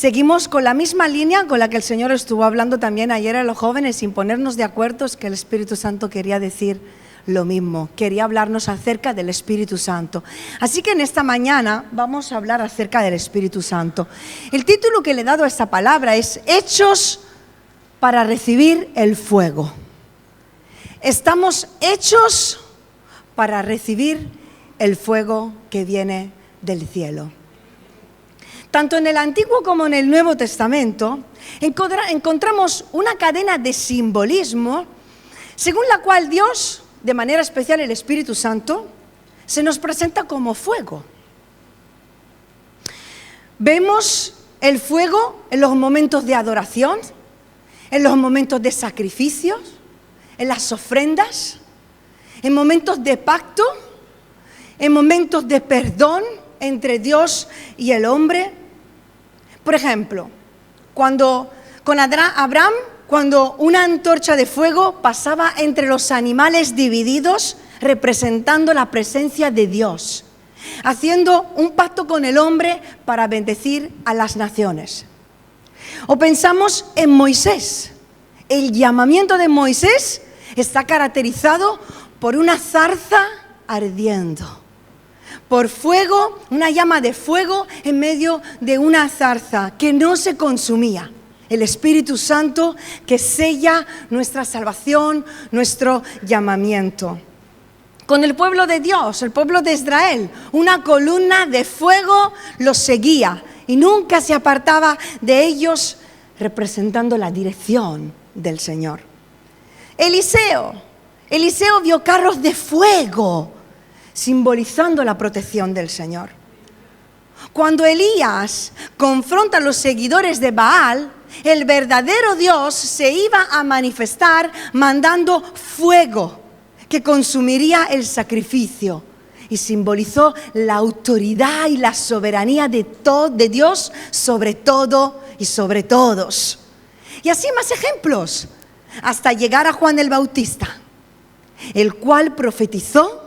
seguimos con la misma línea con la que el Señor estuvo hablando también ayer a los jóvenes, sin ponernos de acuerdo, es que el Espíritu Santo quería decir lo mismo, quería hablarnos acerca del Espíritu Santo. Así que en esta mañana vamos a hablar acerca del Espíritu Santo. El título que le he dado a esta palabra es Hechos para recibir el fuego. Estamos hechos para recibir el fuego que viene del cielo. Tanto en el Antiguo como en el Nuevo Testamento encontramos una cadena de simbolismo según la cual Dios, de manera especial el Espíritu Santo, se nos presenta como fuego. Vemos el fuego en los momentos de adoración, en los momentos de sacrificios, en las ofrendas, en momentos de pacto, en momentos de perdón entre Dios y el hombre. Por ejemplo, cuando una antorcha de fuego pasaba entre los animales divididos, representando la presencia de Dios, haciendo un pacto con el hombre para bendecir a las naciones. O pensamos en Moisés. El llamamiento de Moisés está caracterizado por una zarza ardiendo, por fuego, una llama de fuego en medio de una zarza que no se consumía. El Espíritu Santo que sella nuestra salvación, nuestro llamamiento. Con el pueblo de Dios, el pueblo de Israel, una columna de fuego los seguía y nunca se apartaba de ellos, representando la dirección del Señor. Eliseo vio carros de fuego, simbolizando la protección del Señor. Cuando Elías confronta a los seguidores de Baal, el verdadero Dios se iba a manifestar mandando fuego que consumiría el sacrificio y simbolizó la autoridad y la soberanía de Dios sobre todo y sobre todos. Y así más ejemplos, hasta llegar a Juan el Bautista, el cual profetizó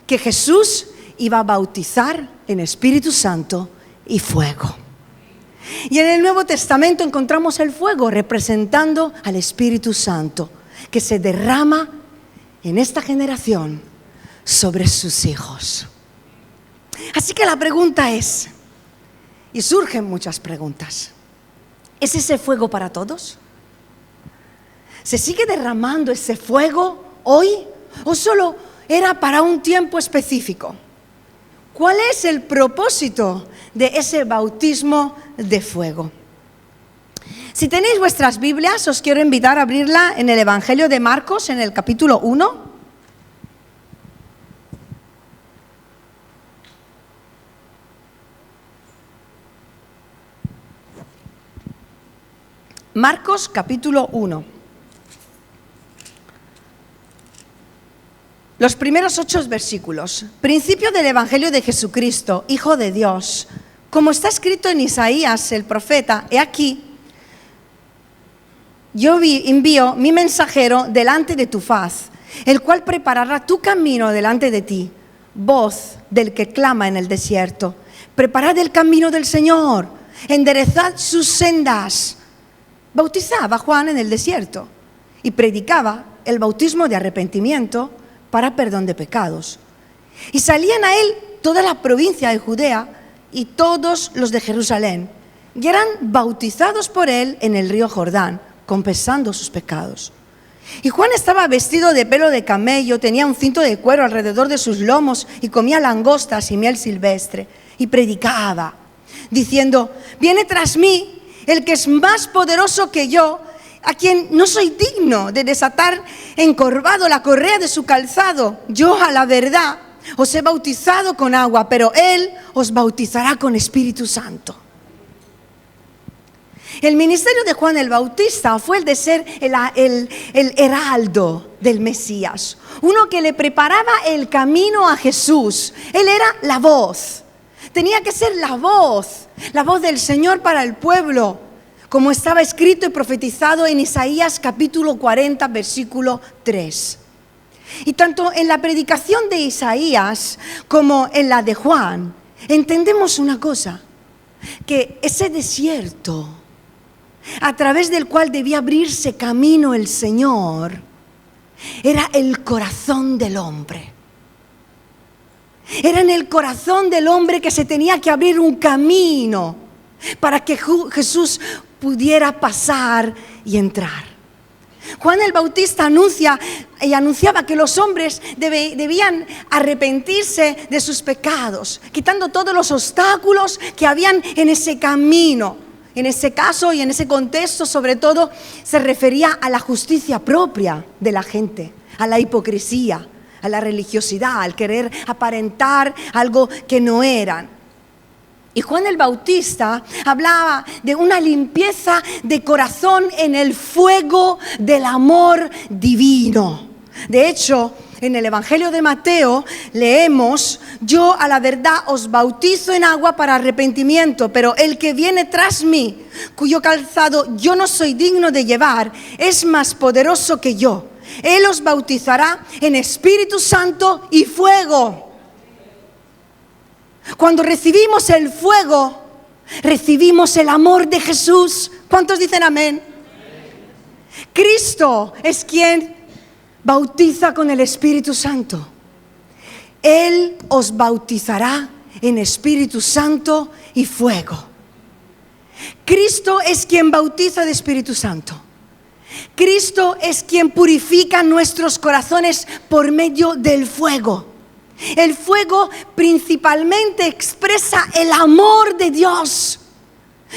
que Jesús iba a bautizar en Espíritu Santo y fuego. Y en el Nuevo Testamento encontramos el fuego representando al Espíritu Santo que se derrama en esta generación sobre sus hijos. Así que la pregunta es, y surgen muchas preguntas, ¿es ese fuego para todos? ¿Se sigue derramando ese fuego hoy o solo era para un tiempo específico? ¿Cuál es el propósito de ese bautismo de fuego? Si tenéis vuestras Biblias, os quiero invitar a abrirla en el Evangelio de Marcos, en el capítulo 1. Marcos, capítulo 1. Los primeros 8 versículos. Principio del Evangelio de Jesucristo, Hijo de Dios. Como está escrito en Isaías, el profeta, he aquí, yo envío mi mensajero delante de tu faz, el cual preparará tu camino delante de ti. Voz del que clama en el desierto. Preparad el camino del Señor, enderezad sus sendas. Bautizaba Juan en el desierto y predicaba el bautismo de arrepentimiento para perdón de pecados. Y salían a él toda la provincia de Judea y todos los de Jerusalén, y eran bautizados por él en el río Jordán, confesando sus pecados. Y Juan estaba vestido de pelo de camello, tenía un cinto de cuero alrededor de sus lomos y comía langostas y miel silvestre, y predicaba, diciendo, viene tras mí el que es más poderoso que yo, a quien no soy digno de desatar encorvado la correa de su calzado. Yo, a la verdad, os he bautizado con agua, pero él os bautizará con Espíritu Santo. El ministerio de Juan el Bautista fue el de ser el heraldo del Mesías, uno que le preparaba el camino a Jesús. Él era la voz, tenía que ser la voz del Señor para el pueblo, como estaba escrito y profetizado en Isaías capítulo 40, versículo 3. Y tanto en la predicación de Isaías como en la de Juan, entendemos una cosa. que ese desierto a través del cual debía abrirse camino el Señor era el corazón del hombre. Era en el corazón del hombre que se tenía que abrir un camino para que Jesús pudiera pasar y entrar. Juan el Bautista anunciaba que los hombres debían arrepentirse de sus pecados, quitando todos los obstáculos que habían en ese camino. En ese caso y en ese contexto, sobre todo, se refería a la justicia propia de la gente, a la hipocresía, a la religiosidad, al querer aparentar algo que no eran. Y Juan el Bautista hablaba de una limpieza de corazón en el fuego del amor divino. De hecho, en el Evangelio de Mateo leemos: yo a la verdad os bautizo en agua para arrepentimiento, pero el que viene tras mí, cuyo calzado yo no soy digno de llevar, es más poderoso que yo. Él os bautizará en Espíritu Santo y fuego. Cuando recibimos el fuego, recibimos el amor de Jesús. ¿Cuántos dicen amén? Cristo es quien bautiza con el Espíritu Santo. Él os bautizará en Espíritu Santo y fuego. Cristo es quien bautiza de Espíritu Santo. Cristo es quien purifica nuestros corazones por medio del fuego. El fuego principalmente expresa el amor de Dios,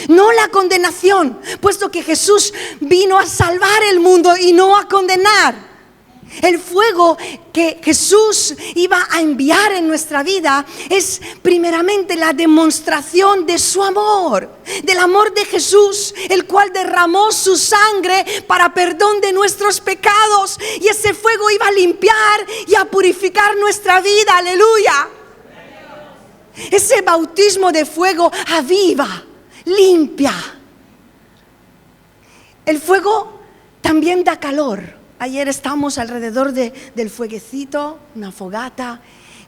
no la condenación, puesto que Jesús vino a salvar el mundo y no a condenar. El fuego que Jesús iba a enviar en nuestra vida es primeramente la demostración de su amor, del amor de Jesús, el cual derramó su sangre para perdón de nuestros pecados, y ese fuego iba a limpiar y a purificar nuestra vida. ¡Aleluya! Ese bautismo de fuego aviva, limpia. El fuego también da calor. Ayer estábamos alrededor del fueguecito, una fogata.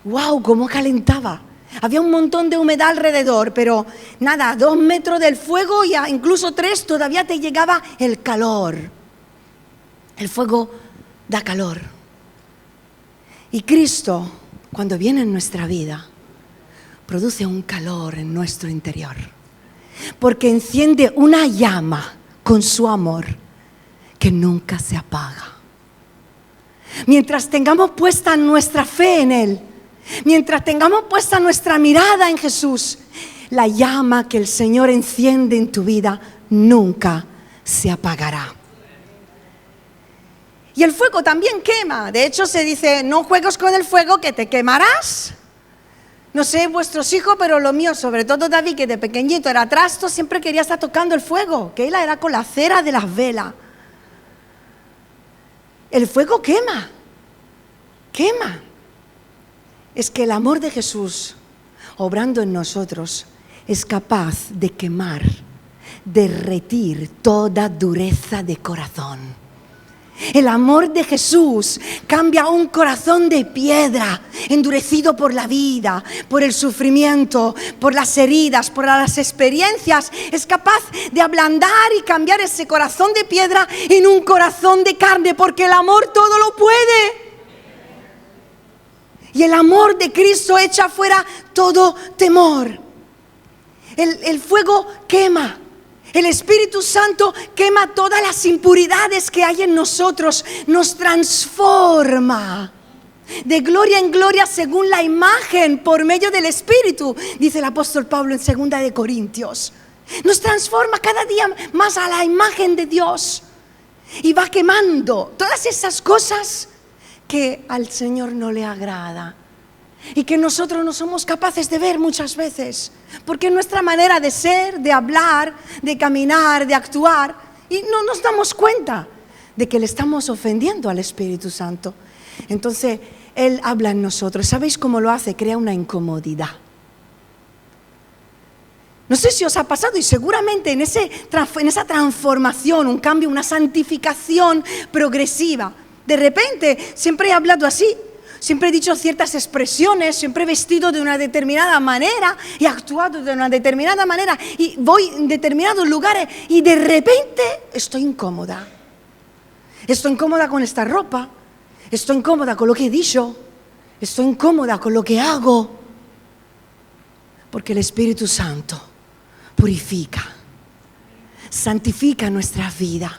¡Wow! ¡Cómo calentaba! Había un montón de humedad alrededor, pero nada, 2 metros del fuego y incluso 3 todavía te llegaba el calor. El fuego da calor. Y Cristo, cuando viene en nuestra vida, produce un calor en nuestro interior, porque enciende una llama con su amor que nunca se apaga. Mientras tengamos puesta nuestra fe en Él, mientras tengamos puesta nuestra mirada en Jesús, la llama que el Señor enciende en tu vida nunca se apagará. Y el fuego también quema. De hecho se dice: no juegues con el fuego que te quemarás. No sé vuestros hijos, pero los míos, sobre todo David, que de pequeñito era trasto, siempre quería estar tocando el fuego, que él era con la cera de las velas. El fuego quema, quema. Es que el amor de Jesús, obrando en nosotros, es capaz de quemar, derretir toda dureza de corazón. El amor de Jesús cambia un corazón de piedra, endurecido por la vida, por el sufrimiento, por las heridas, por las experiencias. Es capaz de ablandar y cambiar ese corazón de piedra en un corazón de carne, porque el amor todo lo puede. Y el amor de Cristo echa fuera todo temor. El fuego quema. El Espíritu Santo quema todas las impuridades que hay en nosotros, nos transforma de gloria en gloria según la imagen por medio del Espíritu, dice el apóstol Pablo en 2 de Corintios. Nos transforma cada día más a la imagen de Dios y va quemando todas esas cosas que al Señor no le agrada y que nosotros no somos capaces de ver muchas veces, porque nuestra manera de ser, de hablar, de caminar, de actuar, y no nos damos cuenta de que le estamos ofendiendo al Espíritu Santo. Entonces Él habla en nosotros. ¿Sabéis cómo lo hace? Crea una incomodidad. No sé si os ha pasado, y seguramente en esa transformación, un cambio, una santificación progresiva, de repente, siempre he hablado así, siempre he dicho ciertas expresiones, siempre he vestido de una determinada manera y actuado de una determinada manera y voy en determinados lugares y de repente estoy incómoda. Estoy incómoda con esta ropa, estoy incómoda con lo que he dicho, estoy incómoda con lo que hago, porque el Espíritu Santo purifica, santifica nuestra vida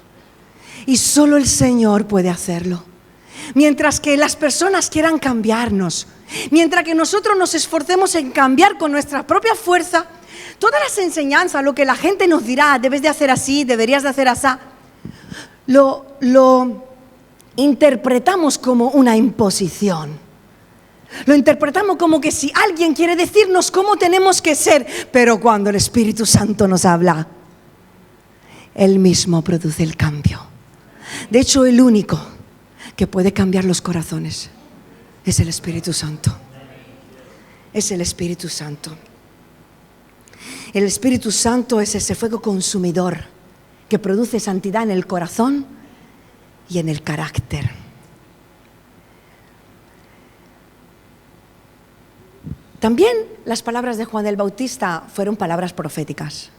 y solo el Señor puede hacerlo. Mientras que las personas quieran cambiarnos, mientras que nosotros nos esforcemos en cambiar con nuestra propia fuerza, todas las enseñanzas, lo que la gente nos dirá, debes de hacer así, deberías de hacer así, lo interpretamos como una imposición. Lo interpretamos como que si alguien quiere decirnos cómo tenemos que ser, pero cuando el Espíritu Santo nos habla, Él mismo produce el cambio. De hecho, el único que puede cambiar los corazones es el Espíritu Santo. Es el Espíritu Santo. El Espíritu Santo es ese fuego consumidor que produce santidad en el corazón y en el carácter. También las palabras de Juan el Bautista fueron palabras proféticas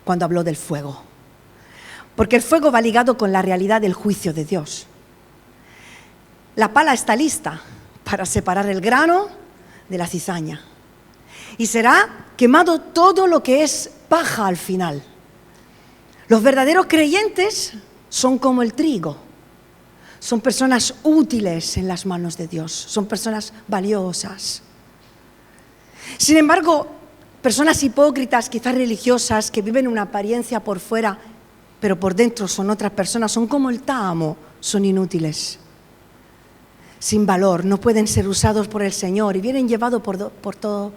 cuando habló del fuego, porque el fuego va ligado con la realidad del juicio de Dios. La pala está lista para separar el grano de la cizaña y será quemado todo lo que es paja al final. Los verdaderos creyentes son como el trigo, son personas útiles en las manos de Dios, son personas valiosas. Sin embargo, personas hipócritas, quizás religiosas, que viven una apariencia por fuera, pero por dentro son otras personas, son como el tálamo, son inútiles, sin valor, no pueden ser usados por el Señor y vienen llevados por todo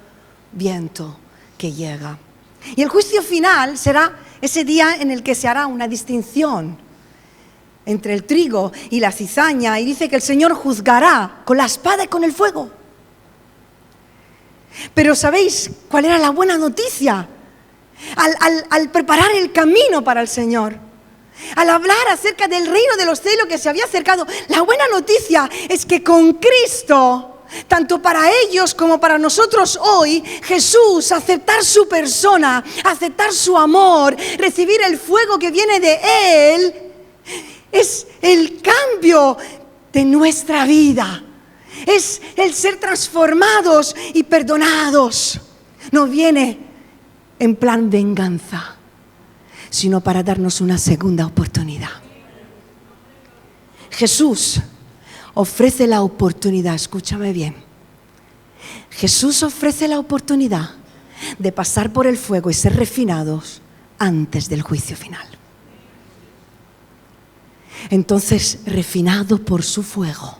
viento que llega. Y el juicio final será ese día en el que se hará una distinción entre el trigo y la cizaña, y dice que el Señor juzgará con la espada y con el fuego. Pero ¿sabéis cuál era la buena noticia? Al preparar el camino para el Señor, al hablar acerca del reino de los cielos que se había acercado, la buena noticia es que con Cristo, tanto para ellos como para nosotros hoy, Jesús, aceptar su persona, aceptar su amor, recibir el fuego que viene de Él, es el cambio de nuestra vida. Es el ser transformados y perdonados. No viene en plan venganza, sino para darnos una segunda oportunidad. Jesús ofrece la oportunidad, escúchame bien. Jesús ofrece la oportunidad de pasar por el fuego y ser refinados antes del juicio final. Entonces, refinado por su fuego,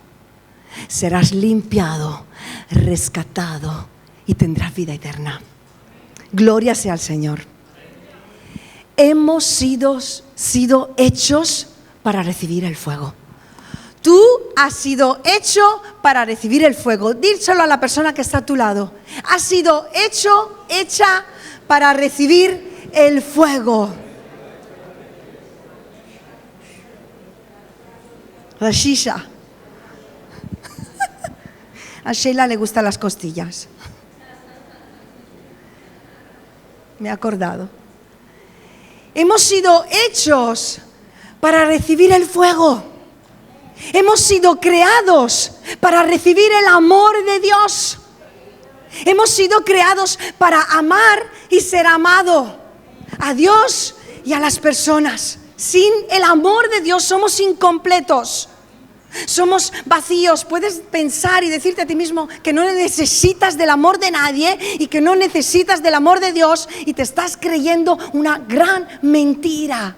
serás limpiado, rescatado y tendrás vida eterna. Gloria sea al Señor. Hemos sido hechos para recibir el fuego. Tú has sido hecho para recibir el fuego. Díselo a la persona que está a tu lado. Has sido hecha para recibir el fuego. La shisha. A Sheila le gustan las costillas. Me he acordado. Hemos sido hechos para recibir el fuego. Hemos sido creados para recibir el amor de Dios. Hemos sido creados para amar y ser amado a Dios y a las personas. Sin el amor de Dios somos incompletos. Somos vacíos. Puedes pensar y decirte a ti mismo que no necesitas del amor de nadie y que no necesitas del amor de Dios, y te estás creyendo una gran mentira.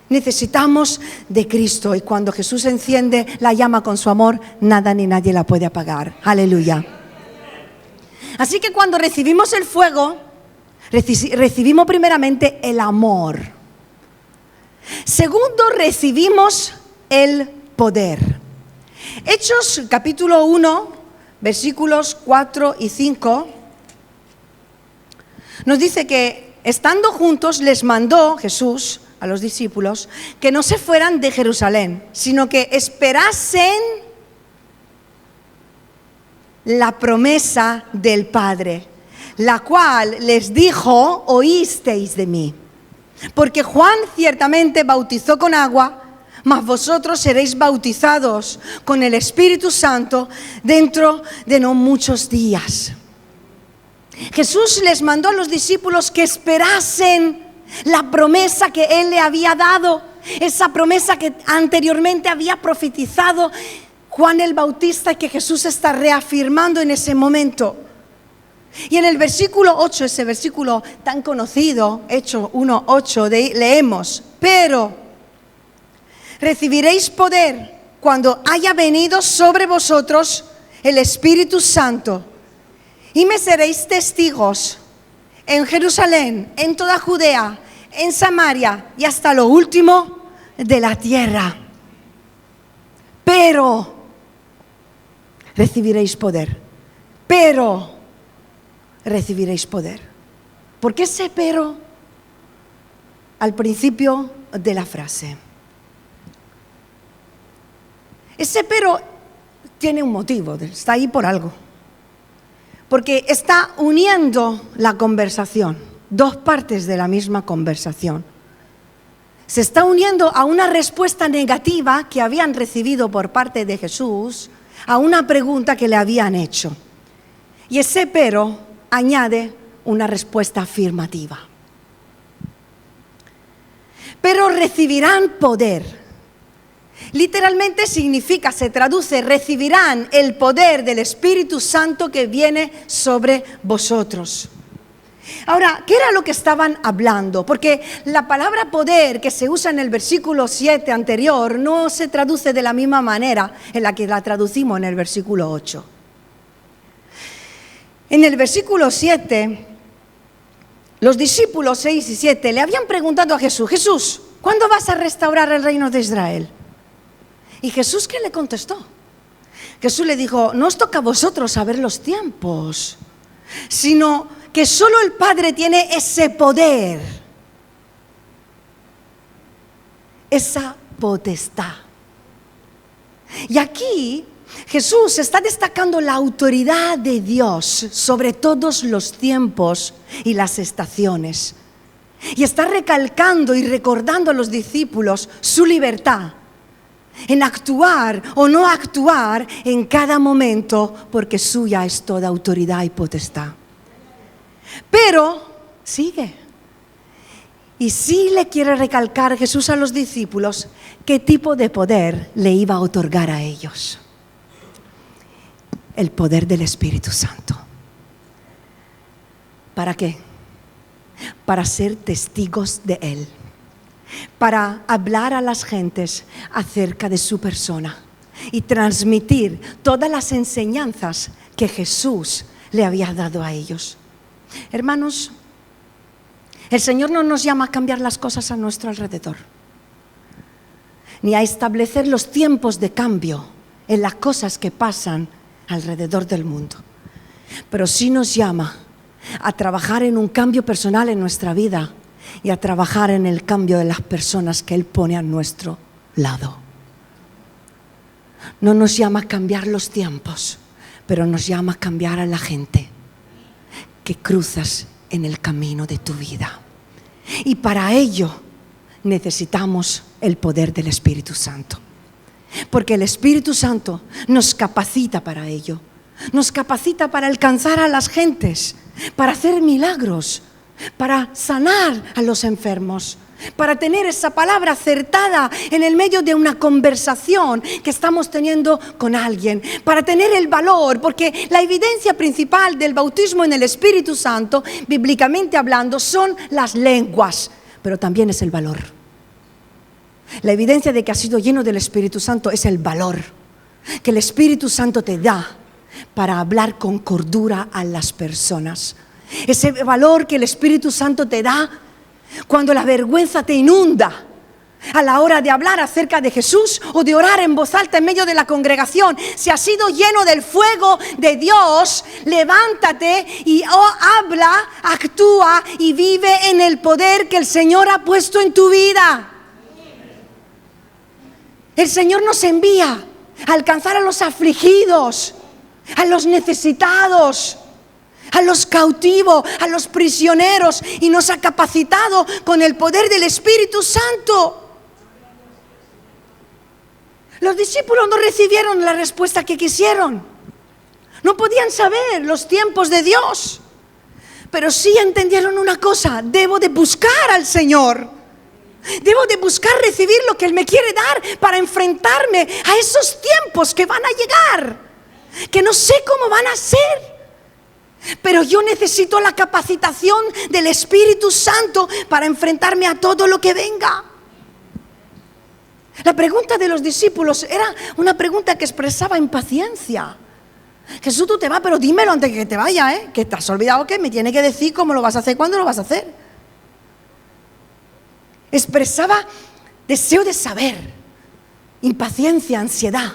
Necesitamos de Cristo, y cuando Jesús enciende la llama con su amor, nada ni nadie la puede apagar. Aleluya. Así que cuando recibimos el fuego, recibimos primeramente el amor. Segundo, recibimos el poder. Hechos capítulo 1, versículos 4 y 5, nos dice que estando juntos les mandó Jesús a los discípulos que no se fueran de Jerusalén, sino que esperasen la promesa del Padre, la cual les dijo: oísteis de mí. Porque Juan ciertamente bautizó con agua, mas vosotros seréis bautizados con el Espíritu Santo dentro de no muchos días. Jesús les mandó a los discípulos que esperasen la promesa que Él le había dado, esa promesa que anteriormente había profetizado Juan el Bautista y que Jesús está reafirmando en ese momento. Y en el versículo 8, ese versículo tan conocido, Hechos 1:8, leemos: pero recibiréis poder cuando haya venido sobre vosotros el Espíritu Santo, y me seréis testigos en Jerusalén, en toda Judea, en Samaria y hasta lo último de la tierra. Pero recibiréis poder. Pero recibiréis poder. ¿Por qué ese pero al principio de la frase? Ese pero tiene un motivo, está ahí por algo. Porque está uniendo la conversación, dos partes de la misma conversación. Se está uniendo a una respuesta negativa que habían recibido por parte de Jesús a una pregunta que le habían hecho. Y ese pero añade una respuesta afirmativa. Pero recibirán poder. Literalmente significa, se traduce: recibirán el poder del Espíritu Santo que viene sobre vosotros. Ahora, ¿qué era lo que estaban hablando? Porque la palabra poder que se usa en el versículo 7 anterior no se traduce de la misma manera en la que la traducimos en el versículo 8. En el versículo 7, los discípulos 6 y 7 le habían preguntado a Jesús: Jesús, ¿cuándo vas a restaurar el reino de Israel? Y Jesús, ¿qué le contestó? Jesús le dijo: no os toca a vosotros saber los tiempos, sino que solo el Padre tiene ese poder, esa potestad. Y aquí Jesús está destacando la autoridad de Dios sobre todos los tiempos y las estaciones. Y está recalcando y recordando a los discípulos su libertad en actuar o no actuar en cada momento, porque suya es toda autoridad y potestad. Pero sigue. Y sí le quiere recalcar Jesús a los discípulos qué tipo de poder le iba a otorgar a ellos. El poder del Espíritu Santo. ¿Para qué? Para ser testigos de Él. Para hablar a las gentes acerca de su persona y transmitir todas las enseñanzas que Jesús le había dado a ellos. Hermanos, el Señor no nos llama a cambiar las cosas a nuestro alrededor, ni a establecer los tiempos de cambio en las cosas que pasan alrededor del mundo, pero sí nos llama a trabajar en un cambio personal en nuestra vida y a trabajar en el cambio de las personas que Él pone a nuestro lado. No nos llama a cambiar los tiempos, pero nos llama a cambiar a la gente que cruzas en el camino de tu vida. Y para ello necesitamos el poder del Espíritu Santo, porque el Espíritu Santo nos capacita para ello. Nos capacita para alcanzar a las gentes, para hacer milagros, para sanar a los enfermos, para tener esa palabra acertada en el medio de una conversación que estamos teniendo con alguien, para tener el valor, porque la evidencia principal del bautismo en el Espíritu Santo, bíblicamente hablando, son las lenguas, pero también es el valor. La evidencia de que has sido lleno del Espíritu Santo es el valor que el Espíritu Santo te da para hablar con cordura a las personas. Ese valor que el Espíritu Santo te da cuando la vergüenza te inunda a la hora de hablar acerca de Jesús o de orar en voz alta en medio de la congregación. Si has sido lleno del fuego de Dios, levántate y habla, actúa y vive en el poder que el Señor ha puesto en tu vida. El Señor nos envía a alcanzar a los afligidos. a los necesitados, a los cautivos, a los prisioneros, y nos ha capacitado con el poder del Espíritu Santo. Los discípulos no recibieron la respuesta que quisieron. No podían saber los tiempos de Dios. Pero sí entendieron una cosa: debo de buscar al Señor. Debo de buscar recibir lo que Él me quiere dar para enfrentarme a esos tiempos que van a llegar, que no sé cómo van a ser. Pero yo necesito la capacitación del Espíritu Santo para enfrentarme a todo lo que venga. La pregunta de los discípulos era una pregunta que expresaba impaciencia. Jesús, tú te vas, pero dímelo antes de que te vaya, que te has olvidado que me tiene que decir cómo lo vas a hacer, cuándo lo vas a hacer. Expresaba deseo de saber, impaciencia, ansiedad,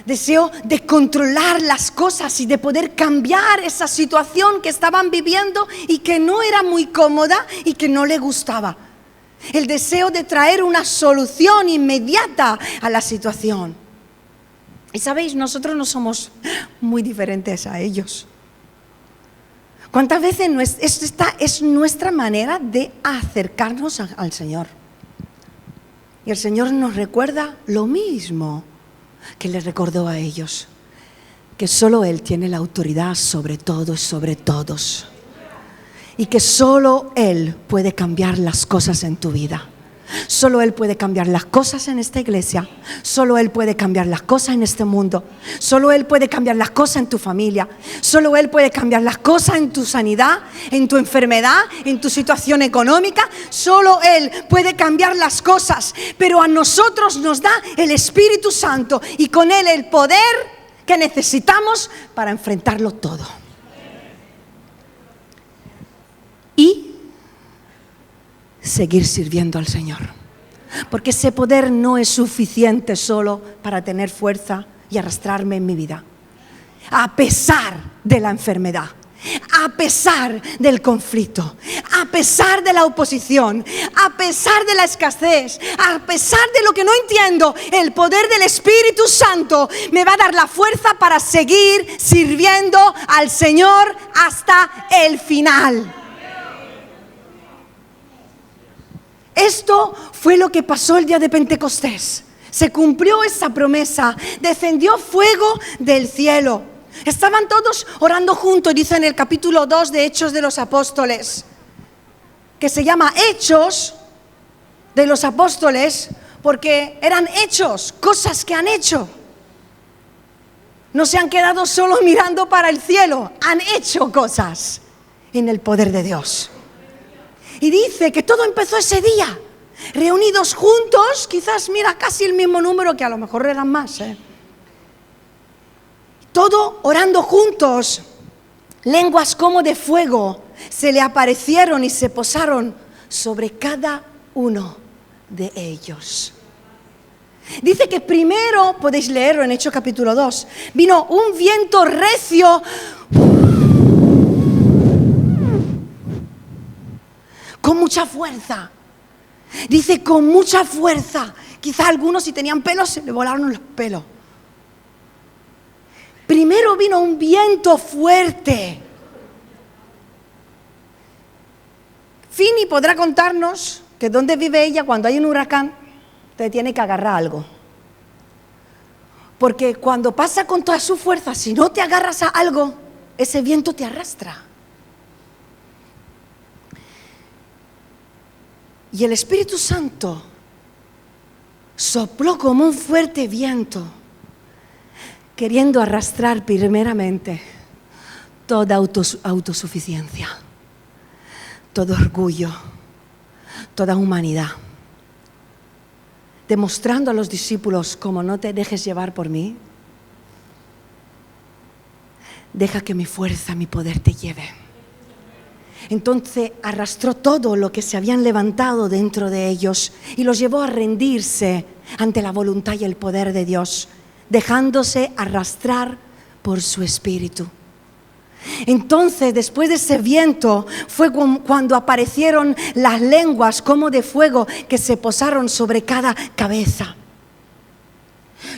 deseo de controlar las cosas y de poder cambiar esa situación que estaban viviendo y que no era muy cómoda y que no le gustaba. El deseo de traer una solución inmediata a la situación. Y sabéis, nosotros no somos muy diferentes a ellos. ¿Cuántas veces esta es nuestra manera de acercarnos al Señor? Y el Señor nos recuerda lo mismo que les recordó a ellos, que solo Él tiene la autoridad sobre todo y sobre todos, y que solo Él puede cambiar las cosas en tu vida. Solo Él puede cambiar las cosas en esta iglesia. Solo Él puede cambiar las cosas en este mundo. Solo Él puede cambiar las cosas en tu familia. Solo Él puede cambiar las cosas en tu sanidad, en tu enfermedad, en tu situación económica. Solo Él puede cambiar las cosas. Pero a nosotros nos da el Espíritu Santo y con Él el poder que necesitamos para enfrentarlo todo. Y seguir sirviendo al Señor, porque ese poder no es suficiente solo para tener fuerza y arrastrarme en mi vida, a pesar de la enfermedad, a pesar del conflicto, a pesar de la oposición, a pesar de la escasez, a pesar de lo que no entiendo. El poder del Espíritu Santo me va a dar la fuerza para seguir sirviendo al Señor hasta el final. Esto fue lo que pasó el día de Pentecostés. Se cumplió esa promesa. Descendió fuego del cielo. Estaban todos orando juntos, dice en el capítulo 2 de Hechos de los Apóstoles, que se llama Hechos de los Apóstoles porque eran hechos, cosas que han hecho. No se han quedado solo mirando para el cielo, han hecho cosas en el poder de Dios. Y dice que todo empezó ese día, reunidos juntos, quizás mira casi el mismo número, que a lo mejor eran más, todo orando juntos. Lenguas como de fuego se le aparecieron y se posaron sobre cada uno de ellos. Dice que primero, podéis leerlo en Hechos capítulo 2, vino un viento recio, con mucha fuerza. Dice con mucha fuerza. Quizá algunos, si tenían pelos, se le volaron los pelos. Primero vino un viento fuerte. Fini podrá contarnos que donde vive ella, cuando hay un huracán, te tiene que agarrar algo. Porque cuando pasa con toda su fuerza, si no te agarras a algo, ese viento te arrastra. Y el Espíritu Santo sopló como un fuerte viento, queriendo arrastrar primeramente toda autosuficiencia, todo orgullo, toda humanidad, demostrando a los discípulos: como no te dejes llevar por mí, deja que mi fuerza, mi poder te lleve. Entonces arrastró todo lo que se habían levantado dentro de ellos y los llevó a rendirse ante la voluntad y el poder de Dios, dejándose arrastrar por su Espíritu. Entonces, después de ese viento, fue cuando aparecieron las lenguas como de fuego que se posaron sobre cada cabeza.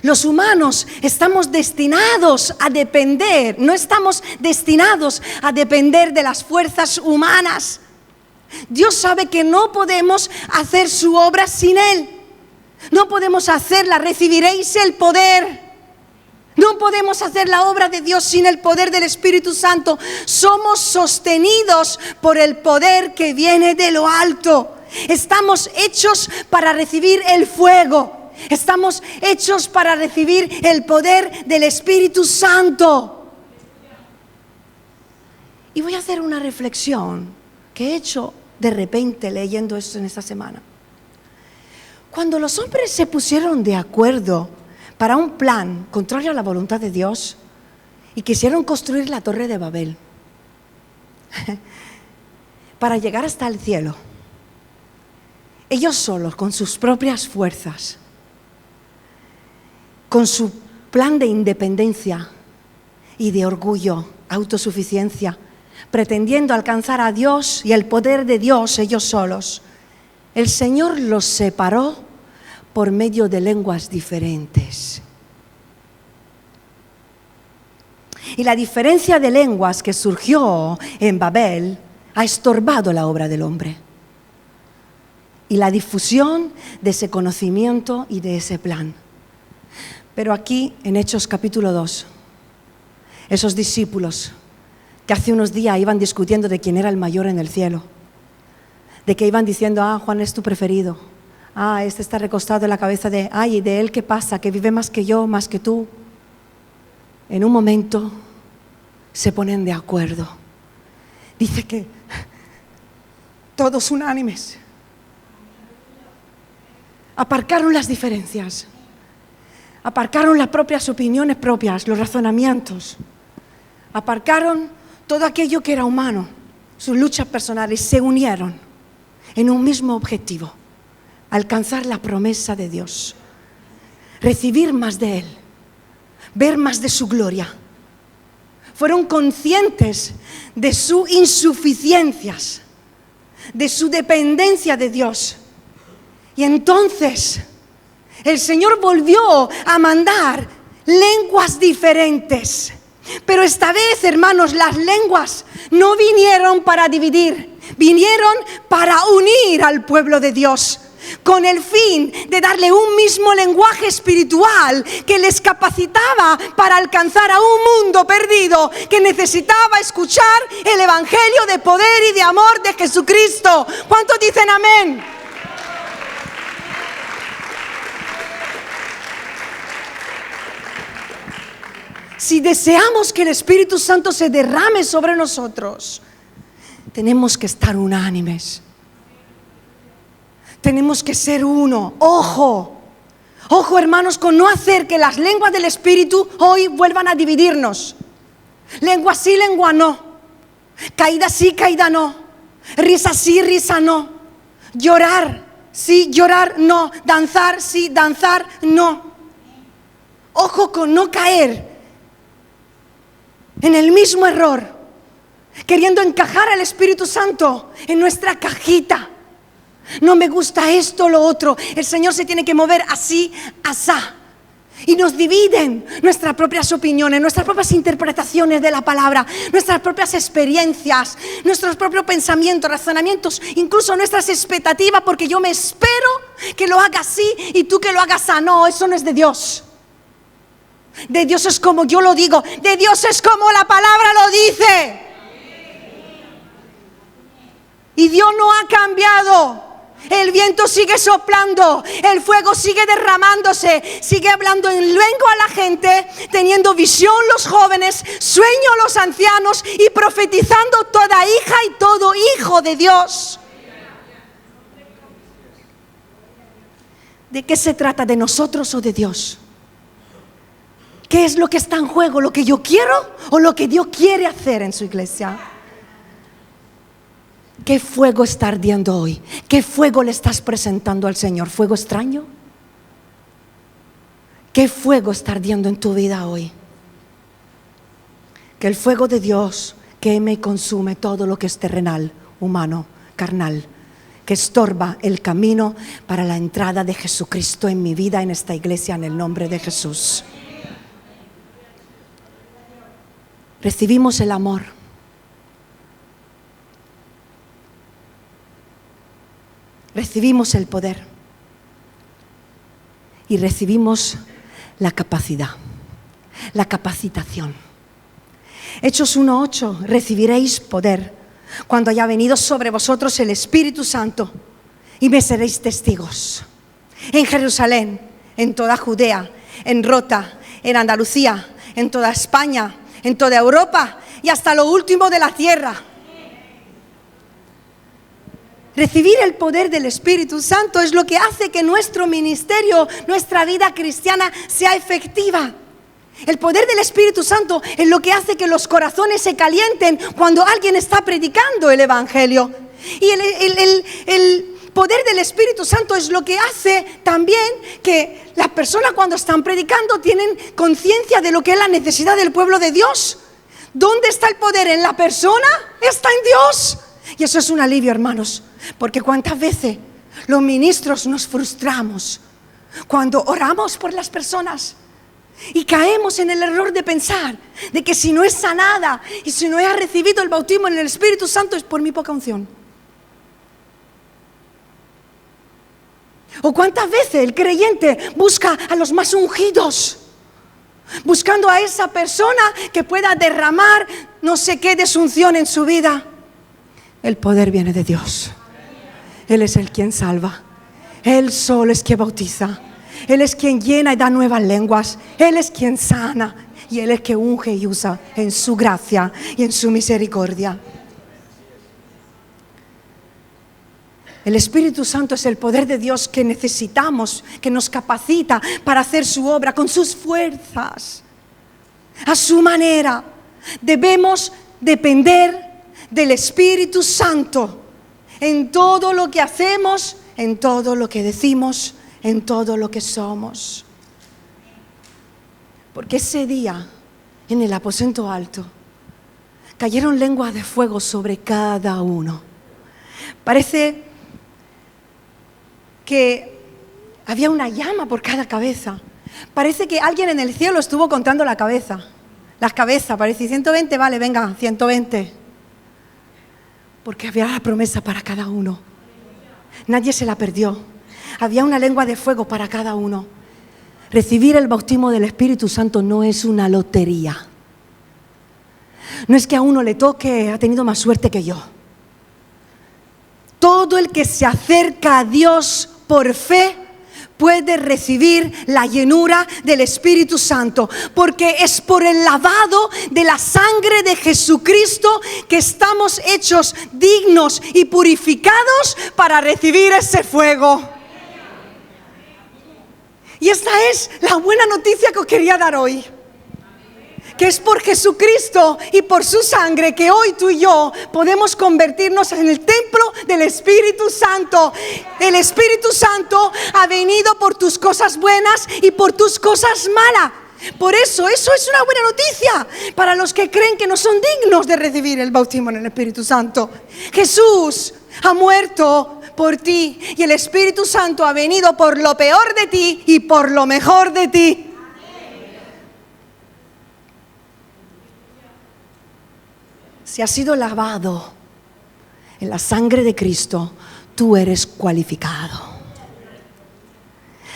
Los humanos estamos destinados a depender, no estamos destinados a depender de las fuerzas humanas. Dios sabe que no podemos hacer su obra sin Él. No podemos hacerla, recibiréis el poder. No podemos hacer la obra de Dios sin el poder del Espíritu Santo. Somos sostenidos por el poder que viene de lo alto. Estamos hechos para recibir el fuego. Estamos hechos para recibir el poder del Espíritu Santo. Y voy a hacer una reflexión que he hecho de repente leyendo esto en esta semana. Cuando los hombres se pusieron de acuerdo para un plan contrario a la voluntad de Dios y quisieron construir la Torre de Babel para llegar hasta el cielo, ellos solos, con sus propias fuerzas, con su plan de independencia y de orgullo, autosuficiencia, pretendiendo alcanzar a Dios y el poder de Dios ellos solos, el Señor los separó por medio de lenguas diferentes. Y la diferencia de lenguas que surgió en Babel ha estorbado la obra del hombre y la difusión de ese conocimiento y de ese plan. Pero aquí, en Hechos capítulo 2, esos discípulos que hace unos días iban discutiendo de quién era el mayor en el cielo, de que iban diciendo, Juan es tu preferido, este está recostado en la cabeza de, ¿y de él qué pasa? Que vive más que yo, más que tú. En un momento se ponen de acuerdo. Dice que todos unánimes aparcaron las diferencias, aparcaron las propias opiniones propias, los razonamientos, aparcaron todo aquello que era humano, sus luchas personales, se unieron en un mismo objetivo: alcanzar la promesa de Dios, recibir más de Él, ver más de su gloria. Fueron conscientes de sus insuficiencias, de su dependencia de Dios. Y entonces el Señor volvió a mandar lenguas diferentes. Pero esta vez, hermanos, las lenguas no vinieron para dividir, vinieron para unir al pueblo de Dios, con el fin de darle un mismo lenguaje espiritual que les capacitaba para alcanzar a un mundo perdido que necesitaba escuchar el evangelio de poder y de amor de Jesucristo. ¿Cuántos dicen amén? Si deseamos que el Espíritu Santo se derrame sobre nosotros, tenemos que estar unánimes. Tenemos que ser uno. Ojo, hermanos, con no hacer que las lenguas del Espíritu hoy vuelvan a dividirnos. Lengua sí, lengua no. Caída sí, caída no. Risa sí, risa no. Llorar sí, llorar no. Danzar sí, danzar no. Ojo con no caer en el mismo error, queriendo encajar al Espíritu Santo en nuestra cajita. No me gusta esto, lo otro. El Señor se tiene que mover así, asá. Y nos dividen nuestras propias opiniones, nuestras propias interpretaciones de la palabra, nuestras propias experiencias, nuestros propios pensamientos, razonamientos, incluso nuestras expectativas, porque yo me espero que lo haga así y tú que lo hagas así. No, eso no es de Dios. De Dios es como yo lo digo, de Dios es como la palabra lo dice. Y Dios no ha cambiado. El viento sigue soplando, el fuego sigue derramándose, sigue hablando en lengua a la gente, teniendo visión los jóvenes, sueño los ancianos y profetizando toda hija y todo hijo de Dios. ¿De qué se trata? ¿De nosotros o de Dios? ¿Qué es lo que está en juego? ¿Lo que yo quiero o lo que Dios quiere hacer en su iglesia? ¿Qué fuego está ardiendo hoy? ¿Qué fuego le estás presentando al Señor? ¿Fuego extraño? ¿Qué fuego está ardiendo en tu vida hoy? Que el fuego de Dios queme y consume todo lo que es terrenal, humano, carnal, que estorba el camino para la entrada de Jesucristo en mi vida, en esta iglesia, en el nombre de Jesús. Recibimos el amor. Recibimos el poder. Y recibimos la capacidad, la capacitación. Hechos 1:8, recibiréis poder cuando haya venido sobre vosotros el Espíritu Santo y me seréis testigos. En Jerusalén, en toda Judea, en Rota, en Andalucía, en toda España, en toda Europa y hasta lo último de la tierra. Recibir el poder del Espíritu Santo es lo que hace que nuestro ministerio, nuestra vida cristiana sea efectiva. El poder del Espíritu Santo es lo que hace que los corazones se calienten cuando alguien está predicando el Evangelio. Y el poder del Espíritu Santo es lo que hace también que las personas cuando están predicando tienen conciencia de lo que es la necesidad del pueblo de Dios. ¿Dónde está el poder? ¿En la persona? Está en Dios. Y eso es un alivio, hermanos, porque cuántas veces los ministros nos frustramos cuando oramos por las personas y caemos en el error de pensar de que si no es sanada y si no he recibido el bautismo en el Espíritu Santo es por mi poca unción. O cuántas veces el creyente busca a los más ungidos, buscando a esa persona que pueda derramar no sé qué de su unción en su vida. El poder viene de Dios. Él es el quien salva. Él solo es quien bautiza. Él es quien llena y da nuevas lenguas. Él es quien sana. Y Él es quien unge y usa en su gracia y en su misericordia. El Espíritu Santo es el poder de Dios que necesitamos, que nos capacita para hacer su obra con sus fuerzas, a su manera. Debemos depender del Espíritu Santo en todo lo que hacemos, en todo lo que decimos, en todo lo que somos. Porque ese día, en el aposento alto, cayeron lenguas de fuego sobre cada uno. Parece que había una llama por cada cabeza. Parece que alguien en el cielo estuvo contando las cabezas, parece 120, vale, venga, 120. Porque había la promesa para cada uno. Nadie se la perdió. Había una lengua de fuego para cada uno. Recibir el bautismo del Espíritu Santo no es una lotería. No es que a uno le toque, ha tenido más suerte que yo. Todo el que se acerca a Dios por fe puede recibir la llenura del Espíritu Santo, porque es por el lavado de la sangre de Jesucristo que estamos hechos dignos y purificados para recibir ese fuego. Y esta es la buena noticia que os quería dar hoy. Que es por Jesucristo y por su sangre que hoy tú y yo podemos convertirnos en el templo del Espíritu Santo. El Espíritu Santo ha venido por tus cosas buenas y por tus cosas malas. Por eso es una buena noticia para los que creen que no son dignos de recibir el bautismo en el Espíritu Santo. Jesús ha muerto por ti y el Espíritu Santo ha venido por lo peor de ti y por lo mejor de ti. Si has sido lavado en la sangre de Cristo, tú eres cualificado.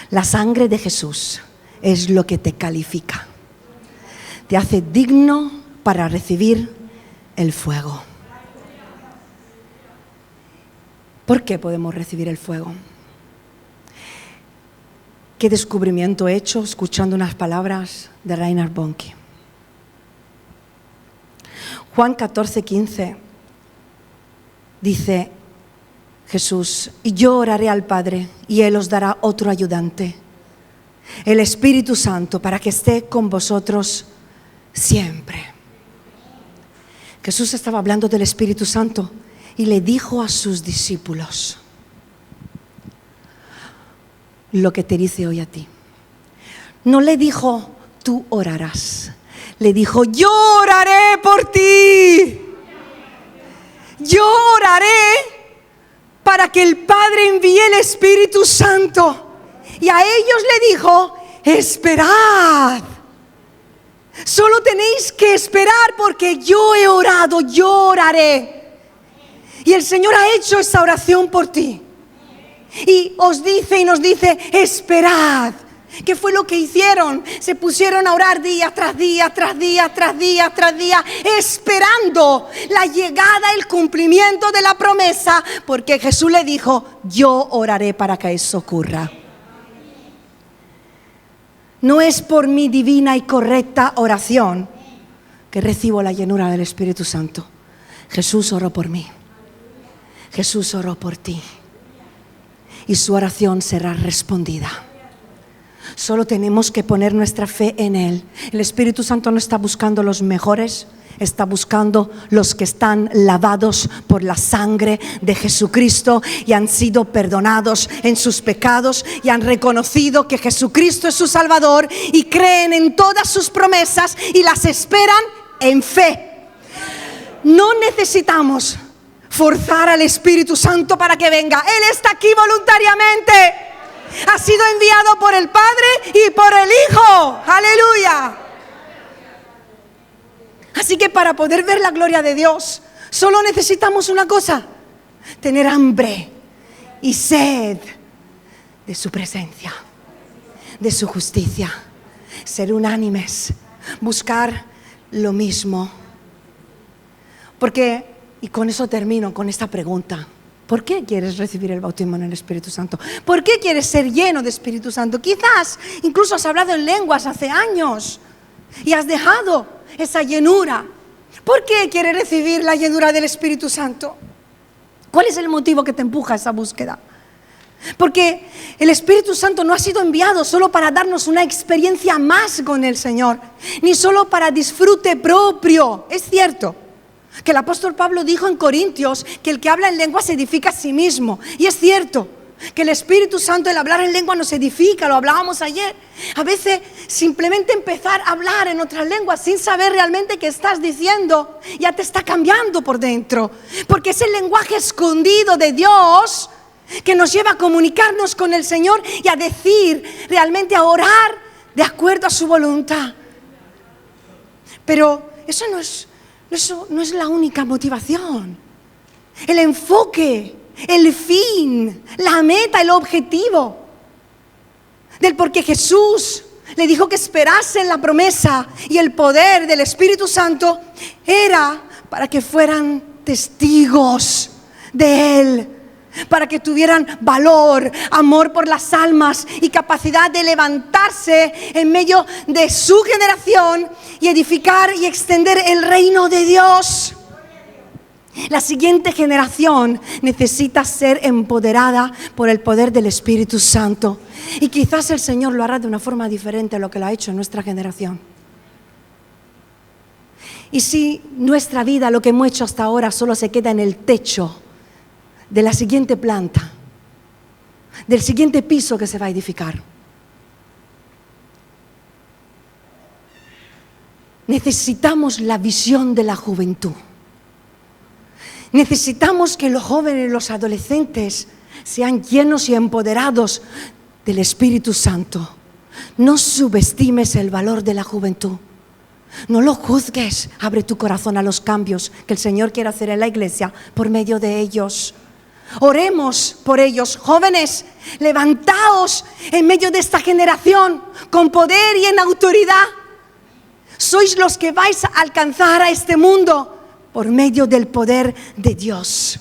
La sangre de Jesús es lo que te califica. Te hace digno para recibir el fuego. ¿Por qué podemos recibir el fuego? ¿Qué descubrimiento he hecho escuchando unas palabras de Reinhard Bonnke? Juan 14:15 dice Jesús: y yo oraré al Padre y Él os dará otro ayudante, el Espíritu Santo, para que esté con vosotros siempre. Jesús estaba hablando del Espíritu Santo y le dijo a sus discípulos lo que te dice hoy a ti. No le dijo tú orarás. Le dijo, yo oraré por ti. Yo oraré para que el Padre envíe el Espíritu Santo. Y a ellos le dijo: esperad. Solo tenéis que esperar, porque yo he orado, yo oraré. Y el Señor ha hecho esa oración por ti. Y os dice y nos dice: esperad. ¿Qué fue lo que hicieron? Se pusieron a orar día tras día, tras día, tras día, tras día, esperando la llegada, el cumplimiento de la promesa, porque Jesús le dijo: yo oraré para que eso ocurra. No es por mi divina y correcta oración que recibo la llenura del Espíritu Santo. Jesús oró por mí. Jesús oró por ti. Y su oración será respondida. Solo tenemos que poner nuestra fe en Él. El Espíritu Santo no está buscando los mejores, está buscando los que están lavados por la sangre de Jesucristo y han sido perdonados en sus pecados y han reconocido que Jesucristo es su Salvador y creen en todas sus promesas y las esperan en fe. No necesitamos forzar al Espíritu Santo para que venga. Él está aquí voluntariamente. Ha sido enviado por el Padre y por el Hijo. ¡Aleluya! Así que para poder ver la gloria de Dios, solo necesitamos una cosa: tener hambre y sed de su presencia, de su justicia, ser unánimes, buscar lo mismo. Porque, y con eso termino con esta pregunta: ¿por qué quieres recibir el bautismo en el Espíritu Santo? ¿Por qué quieres ser lleno de Espíritu Santo? Quizás incluso has hablado en lenguas hace años y has dejado esa llenura. ¿Por qué quieres recibir la llenura del Espíritu Santo? ¿Cuál es el motivo que te empuja a esa búsqueda? Porque el Espíritu Santo no ha sido enviado solo para darnos una experiencia más con el Señor, ni solo para disfrute propio. Es cierto que el apóstol Pablo dijo en Corintios que el que habla en lengua se edifica a sí mismo. Y es cierto que el Espíritu Santo, el hablar en lengua nos edifica, lo hablábamos ayer. A veces simplemente empezar a hablar en otras lenguas sin saber realmente qué estás diciendo, ya te está cambiando por dentro. Porque es el lenguaje escondido de Dios que nos lleva a comunicarnos con el Señor y a decir, realmente a orar de acuerdo a su voluntad. Pero eso no es la única motivación. El enfoque, el fin, la meta, el objetivo del por qué Jesús le dijo que esperase en la promesa y el poder del Espíritu Santo era para que fueran testigos de Él, para que tuvieran valor, amor por las almas y capacidad de levantarse en medio de su generación y edificar y extender el reino de Dios. La siguiente generación necesita ser empoderada por el poder del Espíritu Santo. Y quizás el Señor lo hará de una forma diferente a lo que lo ha hecho en nuestra generación. Y si nuestra vida, lo que hemos hecho hasta ahora, solo se queda en el techo de la siguiente planta, del siguiente piso que se va a edificar. Necesitamos la visión de la juventud. Necesitamos que los jóvenes y los adolescentes sean llenos y empoderados del Espíritu Santo. No subestimes el valor de la juventud. No lo juzgues. Abre tu corazón a los cambios que el Señor quiere hacer en la iglesia por medio de ellos. Oremos por ellos. Jóvenes, levantaos en medio de esta generación con poder y en autoridad. Sois los que vais a alcanzar a este mundo por medio del poder de Dios.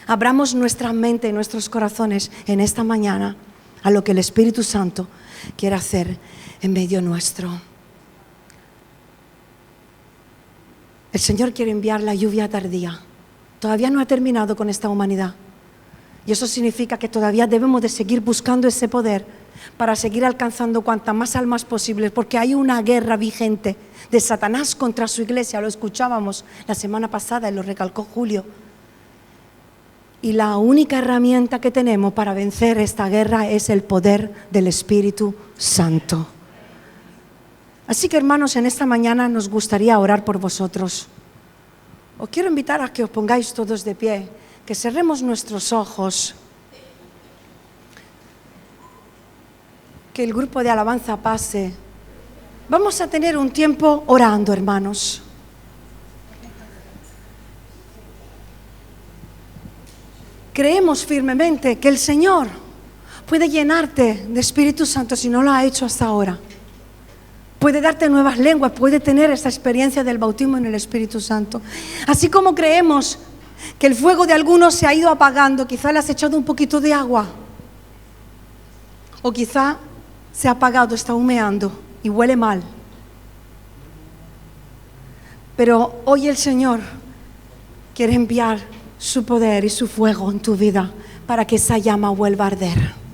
Abramos nuestra mente y nuestros corazones en esta mañana a lo que el Espíritu Santo quiere hacer en medio nuestro. El Señor quiere enviar la lluvia tardía. Todavía no ha terminado con esta humanidad. Y eso significa que todavía debemos de seguir buscando ese poder para seguir alcanzando cuantas más almas posibles, porque hay una guerra vigente de Satanás contra su iglesia. Lo escuchábamos la semana pasada y lo recalcó Julio. Y la única herramienta que tenemos para vencer esta guerra es el poder del Espíritu Santo. Así que, hermanos, en esta mañana nos gustaría orar por vosotros. Os quiero invitar a que os pongáis todos de pie. que cerremos nuestros ojos, que el grupo de alabanza pase. Vamos a tener un tiempo orando, hermanos. Creemos firmemente que el Señor puede llenarte de Espíritu Santo si no lo ha hecho hasta ahora. Puede darte nuevas lenguas, puede tener esa experiencia del bautismo en el Espíritu Santo. Así como creemos que el fuego de algunos se ha ido apagando, quizá le has echado un poquito de agua. O quizá se ha apagado, está humeando y huele mal. Pero hoy el Señor quiere enviar su poder y su fuego en tu vida para que esa llama vuelva a arder.